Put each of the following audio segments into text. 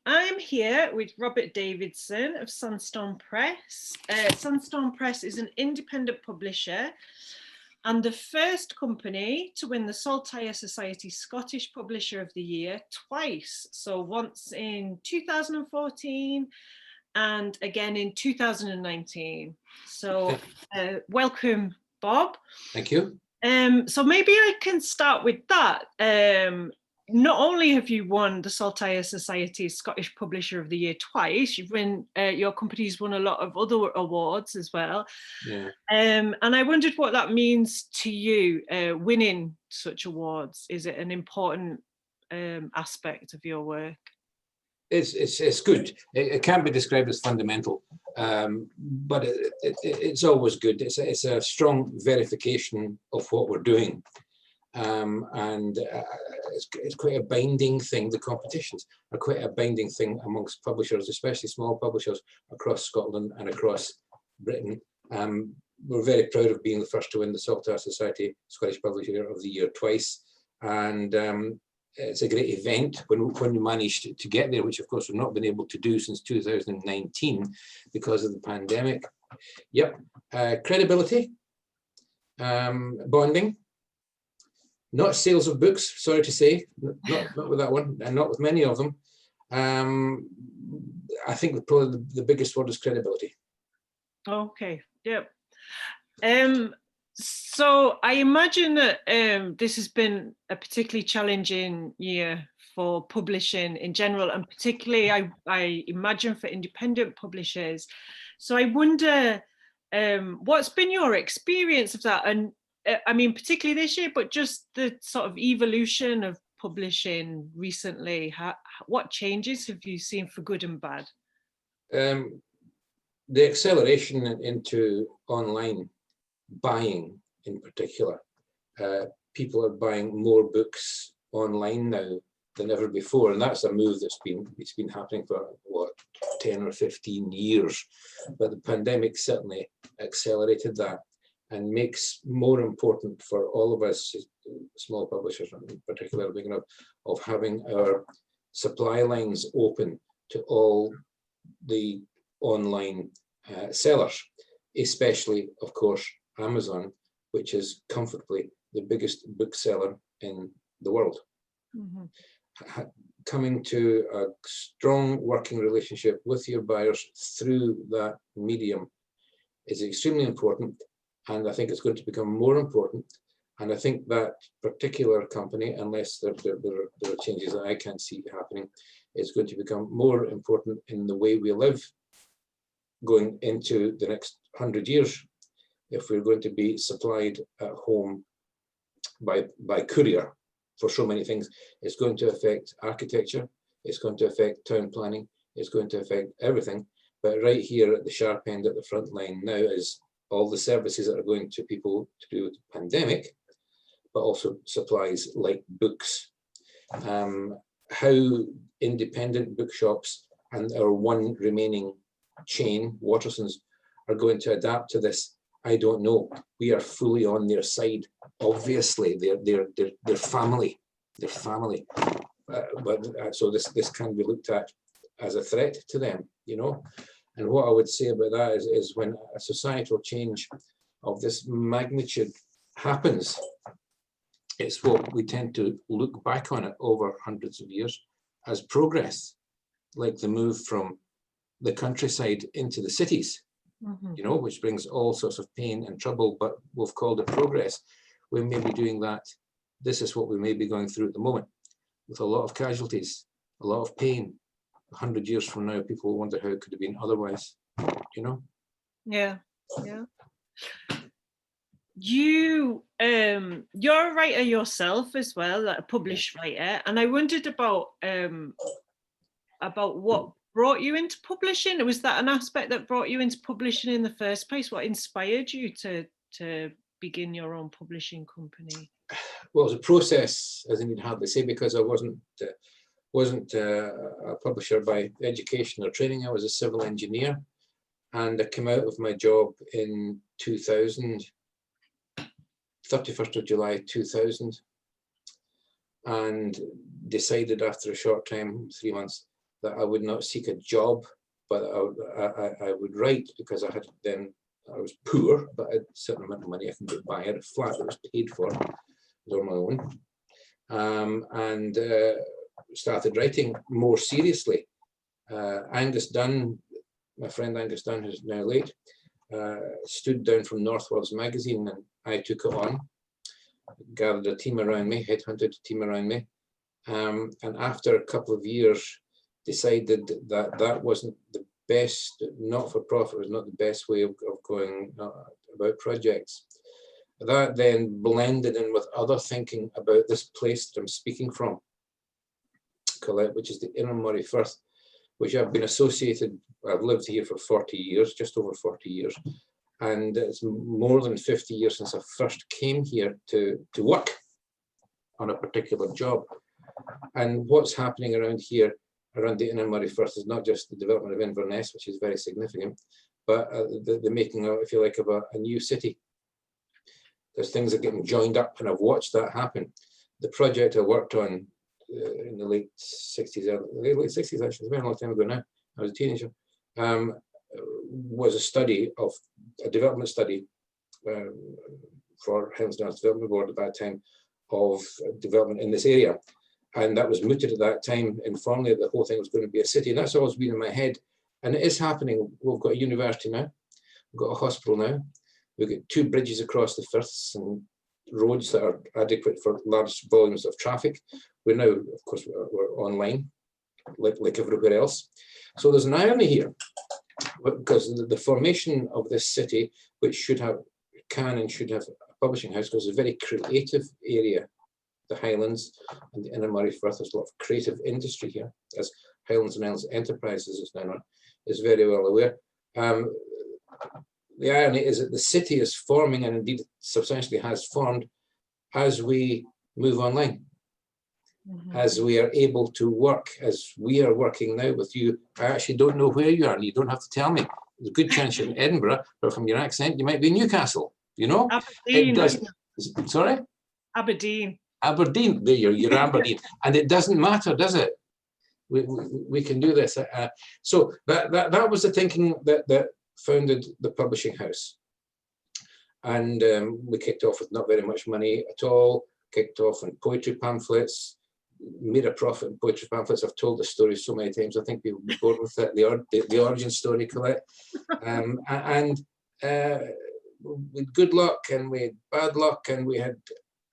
I'm here with Robert Davidson of Sunstone Press. Sunstone Press is an independent publisher and the first company to win the Saltire Society Scottish Publisher of the Year twice. So once in 2014 and again in 2019. So welcome, Bob. Thank you. So maybe I can start with that. Not only have you won the Saltire Society Scottish Publisher of the Year twice, your company's won a lot of other awards as well. Yeah. And I wondered what that means to you, winning such awards. Is it an important aspect of your work? It's good. It can't be described as fundamental, but it's always good. It's a strong verification of what we're doing. And it's quite a binding thing. The competitions are quite a binding thing amongst publishers, especially small publishers across Scotland and across Britain. We're very proud of being the first to win the Saltire Society Scottish Publisher of the Year twice. And it's a great event when we managed to get there, which of course we've not been able to do since 2019 because of the pandemic. Yep, credibility, bonding. Not sales of books, sorry to say, not with that one, and not with many of them. I think probably the biggest word is credibility. Okay, yep. So I imagine that this has been a particularly challenging year for publishing in general, and particularly I imagine for independent publishers. So I wonder, what's been your experience of that? And I mean, particularly this year, but just the sort of evolution of publishing recently. What changes have you seen for good and bad? The acceleration into online buying in particular. People are buying more books online now than ever before, and that's a move that's been happening for what, 10 or 15 years. But the pandemic certainly accelerated that, and makes more important for all of us, small publishers in particular, of having our supply lines open to all the online sellers, especially, of course, Amazon, which is comfortably the biggest bookseller in the world. Mm-hmm. Coming to a strong working relationship with your buyers through that medium is extremely important. And I think it's going to become more important. And I think that particular company, unless there are changes that I can't see happening, is going to become more important in the way we live going into the next 100 years. If we're going to be supplied at home by courier for so many things, it's going to affect architecture, it's going to affect town planning, it's going to affect everything. But right here at the sharp end at the front line now is all the services that are going to people to do with the pandemic, but also supplies like books. How independent bookshops and our one remaining chain, Waterson's, are going to adapt to this, I don't know. We are fully on their side. Obviously, they're family. They're family. So this can be looked at as a threat to them, you know. And what I would say about that is when a societal change of this magnitude happens, it's what we tend to look back on it over hundreds of years as progress, like the move from the countryside into the cities, mm-hmm. you know, which brings all sorts of pain and trouble, but we've called it progress. We may be doing that. This is what we may be going through at the moment, with a lot of casualties, a lot of pain. 100 years from now, people will wonder how it could have been otherwise, you know? Yeah, yeah. You're a writer yourself as well, a published writer, and I wondered about what brought you into publishing. Was that an aspect that brought you into publishing in the first place? What inspired you to begin your own publishing company? Well, it was a process, as I need hardly say, because I wasn't a publisher by education or training. I was a civil engineer, and I came out of my job in 2000, 31st of July 2000, and decided after a short time, 3 months, that I would not seek a job, but I would write, because I was poor, but I had a certain amount of money I can get by. I had a flat that was paid for, it was on my own, and started writing more seriously. Angus Dunn, my friend Angus Dunn, who's now late, stood down from Northwards magazine, and I took it on, gathered a team around me, headhunted a team around me, and after a couple of years decided that that wasn't the best, not-for-profit was not the best way of going about projects. That then blended in with other thinking about this place that I'm speaking from, Collette, which is the Inner Moray Firth, which I've been associated, I've lived here for 40 years, just over 40 years. And it's more than 50 years since I first came here to work on a particular job. And what's happening around here, around the Inner Moray Firth, is not just the development of Inverness, which is very significant, but the making of, if you like, of a new city. There's things that are getting joined up, and I've watched that happen. The project I worked on in the late 60s, late 60s actually, it's been a long time ago now, I was a teenager, was a study of, a development study for Highlands Downs Development Board at that time, of development in this area. And that was mooted at that time informally that the whole thing was going to be a city. And that's always been in my head. And it is happening. We've got a university now, we've got a hospital now, we've got 2 bridges across the firths and roads that are adequate for large volumes of traffic. We're now, of course, we're online, like everywhere else. So there's an irony here, because the formation of this city, which should have, can and should have a publishing house, because it's a very creative area, the Highlands and the Inner Moray Firth. There's a lot of creative industry here, as Highlands and Islands Enterprises is now known, is very well aware. The irony is that the city is forming, and indeed substantially has formed, as we move online. As we are able to work, as we are working now with you. I actually don't know where you are, and you don't have to tell me. There's a good chance you're in Edinburgh, but from your accent, you might be in Newcastle, you know? Aberdeen. It does, sorry? Aberdeen. Aberdeen, there you're Aberdeen. And it doesn't matter, does it? We can do this. So that was the thinking that founded the publishing house. And we kicked off with not very much money at all, kicked off on poetry pamphlets, made a profit in poetry pamphlets. I've told the story so many times, I think people will be bored with it, the origin story, Collette. And with good luck, and we had bad luck, and we had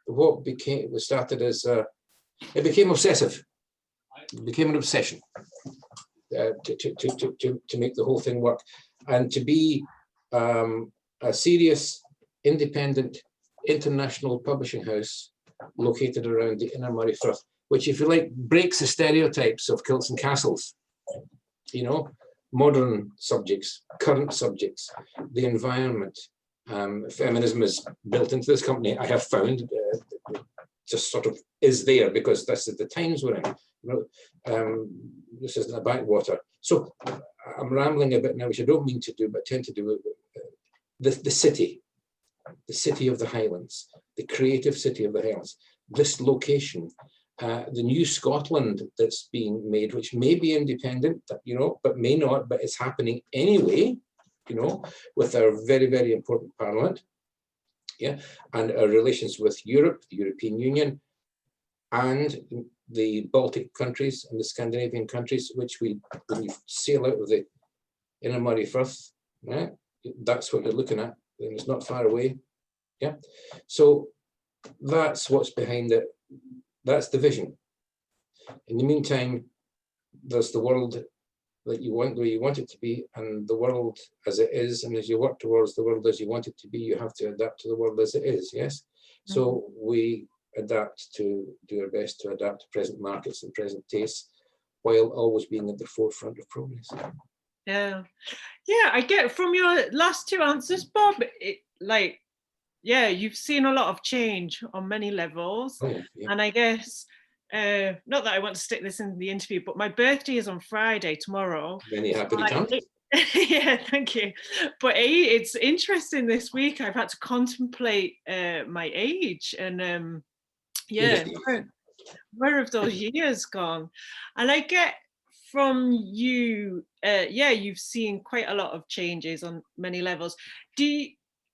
what became, we started as, it became obsessive. It became an obsession to make the whole thing work. And to be a serious, independent, international publishing house located around the Inner Moray Firth, which, if you like, breaks the stereotypes of kilts and castles, you know, modern subjects, current subjects, the environment. Feminism is built into this company, I have found, just sort of is there because this is the times we're in. You know, this isn't a backwater. So I'm rambling a bit now, which I don't mean to do, but tend to do with the city of the Highlands, the creative city of the Highlands, this location, the new Scotland that's being made, which may be independent, you know, but may not, but it's happening anyway, you know, with our very, very important parliament, yeah, and our relations with Europe, the European Union, and the Baltic countries and the Scandinavian countries, which when you sail out of the Inner Moray Firth, right, that's what you're looking at, and it's not far away, yeah. So that's what's behind it. That's the vision. In the meantime, there's the world that you want, where you want it to be, and the world as it is. And as you work towards the world as you want it to be, you have to adapt to the world as it is. Yes. So we adapt to do our best to adapt to present markets and present tastes, while always being at the forefront of progress. Yeah, I get from your last 2 answers, Bob, like, yeah, you've seen a lot of change on many levels. Oh, yeah. And I guess, not that I want to stick this in the interview, but my birthday is on Friday, tomorrow. Many happy returns. Yeah, thank you. But it's interesting, this week I've had to contemplate my age, and yeah, where have those years gone? And I get from you, yeah, you've seen quite a lot of changes on many levels.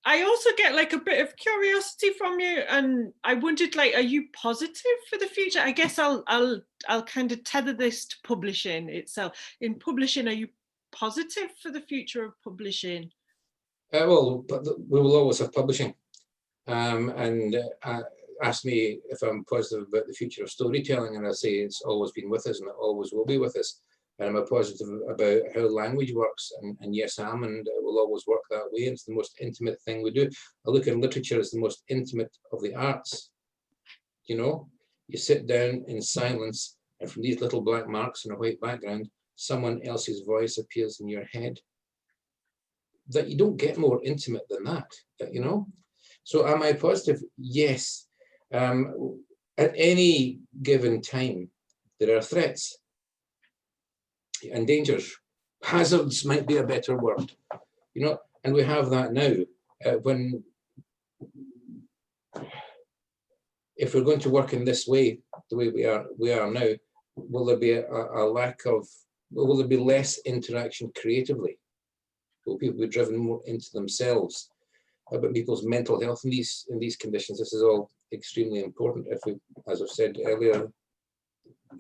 I also get like a bit of curiosity from you, and I wondered, like, are you positive for the future? I guess I'll kind of tether this to publishing itself. In publishing, are you positive for the future of publishing? Well, but we will always have publishing. And ask me if I'm positive about the future of storytelling, and I say it's always been with us and it always will be with us. And I'm positive about how language works, and yes, I am, and it will always work that way. It's the most intimate thing we do. I look at literature as the most intimate of the arts. You know, you sit down in silence, and from these little black marks on a white background, someone else's voice appears in your head. That you don't get more intimate than that, you know? So am I positive? Yes. At any given time, there are threats and dangers. Hazards might be a better word, you know, and we have that now. If we're going to work in this way, the way we are now, will there be will there be less interaction creatively? Will people be driven more into themselves? About people's mental health in these conditions? This is all extremely important. If we, as I've said earlier,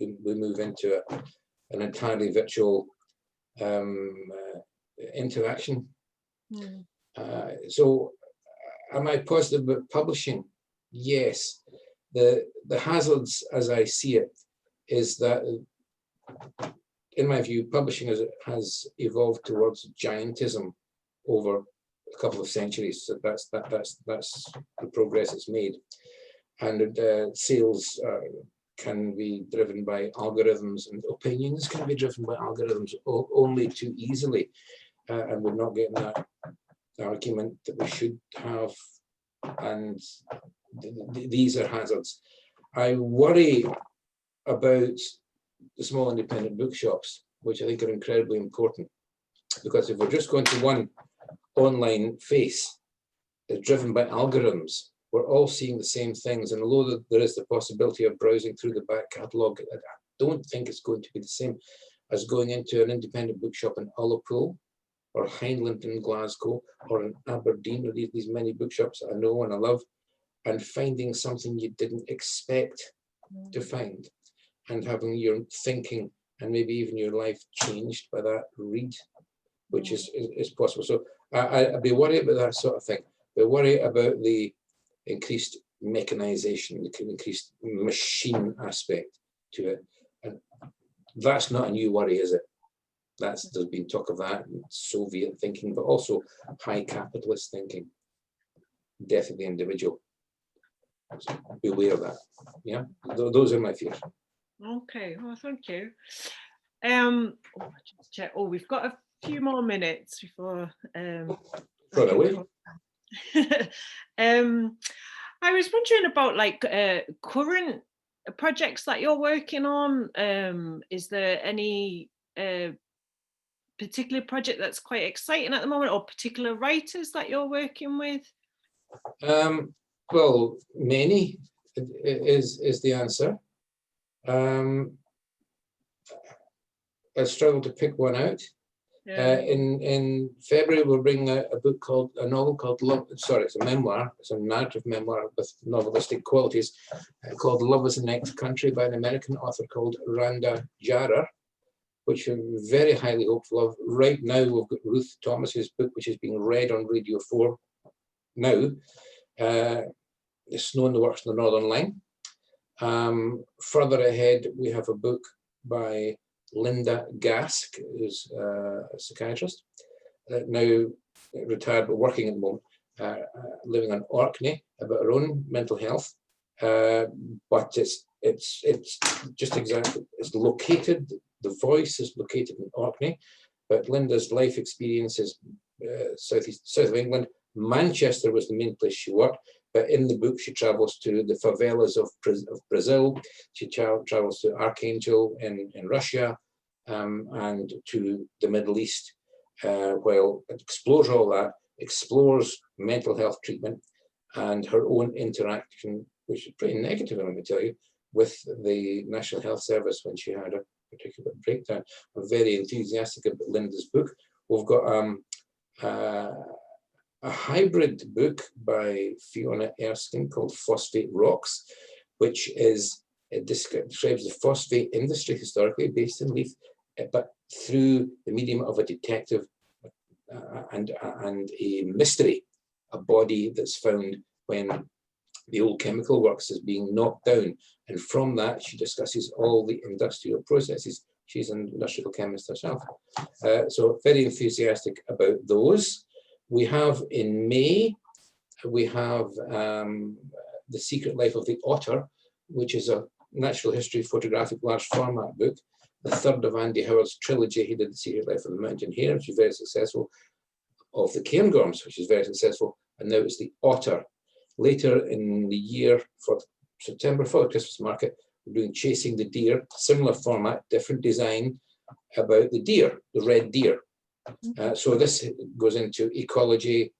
we move into an entirely virtual interaction. So am I positive about publishing? Yes. The hazards, as I see it, is that, in my view, publishing has evolved towards giantism over a couple of centuries. So that's the progress it's made, and sales can be driven by algorithms, and opinions can be driven by algorithms only too easily, and we're not getting that argument that we should have, and these are hazards. I worry about the small independent bookshops, which I think are incredibly important, because if we're just going to one online face that's driven by algorithms, we're all seeing the same things. And although there is the possibility of browsing through the back catalogue, I don't think it's going to be the same as going into an independent bookshop in Ullapool or Hindland in Glasgow or in Aberdeen, or these many bookshops I know and I love, and finding something you didn't expect to find, and having your thinking and maybe even your life changed by that read, which is possible. So I'd be worried about that sort of thing. Be worried about the increased mechanization, the increased machine aspect to it. And that's not a new worry, is it? There's been talk of that in Soviet thinking, but also high capitalist thinking, death of the individual. So beware of that. Yeah, those are my fears. Okay, well, thank you. Just check. Oh, we've got a few more minutes before. Away. I was wondering about like current projects that you're working on. Is there any particular project that's quite exciting at the moment, or particular writers that you're working with? Well, many is the answer. I struggle to pick one out. In February, we'll bring a novel called Love. Sorry, it's a memoir. It's a narrative memoir with novelistic qualities called Love is the Next Country by an American author called Randa Jarrar, which I'm very highly hopeful of. Right now, we've got Ruth Thomas's book, which is being read on Radio 4 now. It's Snow in the Works in the Northern Line. Further ahead, we have a book by Linda Gask, who's a psychiatrist, now retired but working at the moment, living on Orkney, about her own mental health. But it's just exactly, it's located, the voice is located in Orkney, but Linda's life experience is south of England. Manchester was the main place she worked, but in the book she travels to the favelas of Brazil, she travels to Archangel in Russia, and to the Middle East, while it explores all that, explores mental health treatment and her own interaction, which is pretty negative, let me tell you, with the National Health Service when she had particular breakdown. I'm very enthusiastic about Linda's book. We've got a hybrid book by Fiona Erskine called Phosphate Rocks, which is, it describes the phosphate industry historically based in Leith, but through the medium of a detective and a mystery, a body that's found when the old chemical works is being knocked down. And from that, she discusses all the industrial processes. She's an industrial chemist herself. So very enthusiastic about those. We have in May, we have The Secret Life of the Otter, which is a natural history photographic large format book. The third of Andy Howard's trilogy. He did The Secret Life of the Mountain Hare, which is very successful, of the Cairngorms, which is very successful, and now it's the Otter. Later in the year, for September, for the Christmas market, we're doing Chasing the Deer, similar format, different design, about the deer, the red deer. So this goes into ecology,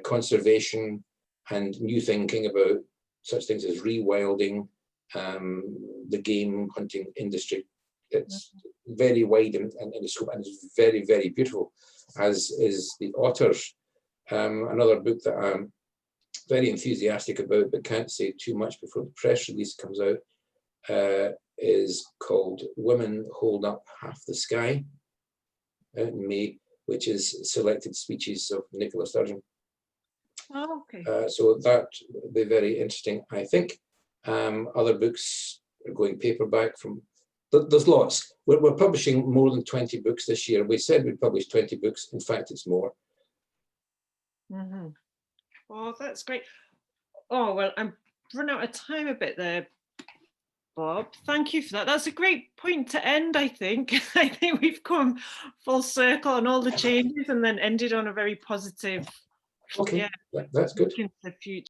conservation, and new thinking about such things as rewilding, the game hunting industry. It's very wide in the scope, and it's very, very beautiful, as is the Otters. Another book that I'm very enthusiastic about, but can't say too much before the press release comes out, is called Women Hold Up Half the Sky, out in May, which is selected speeches of Nicola Sturgeon. Oh, okay. So that will be very interesting, I think. Other books are going paperback from, there's lots. We're publishing more than 20 books this year. We said we'd publish 20 books. In fact, it's more. Mm-hmm. Oh, that's great. Oh, well, I'm running out of time a bit there, Bob. Thank you for that. That's a great point to end, I think. I think we've come full circle on all the changes and then ended on a very positive. Okay, Yeah, that's good. into the future.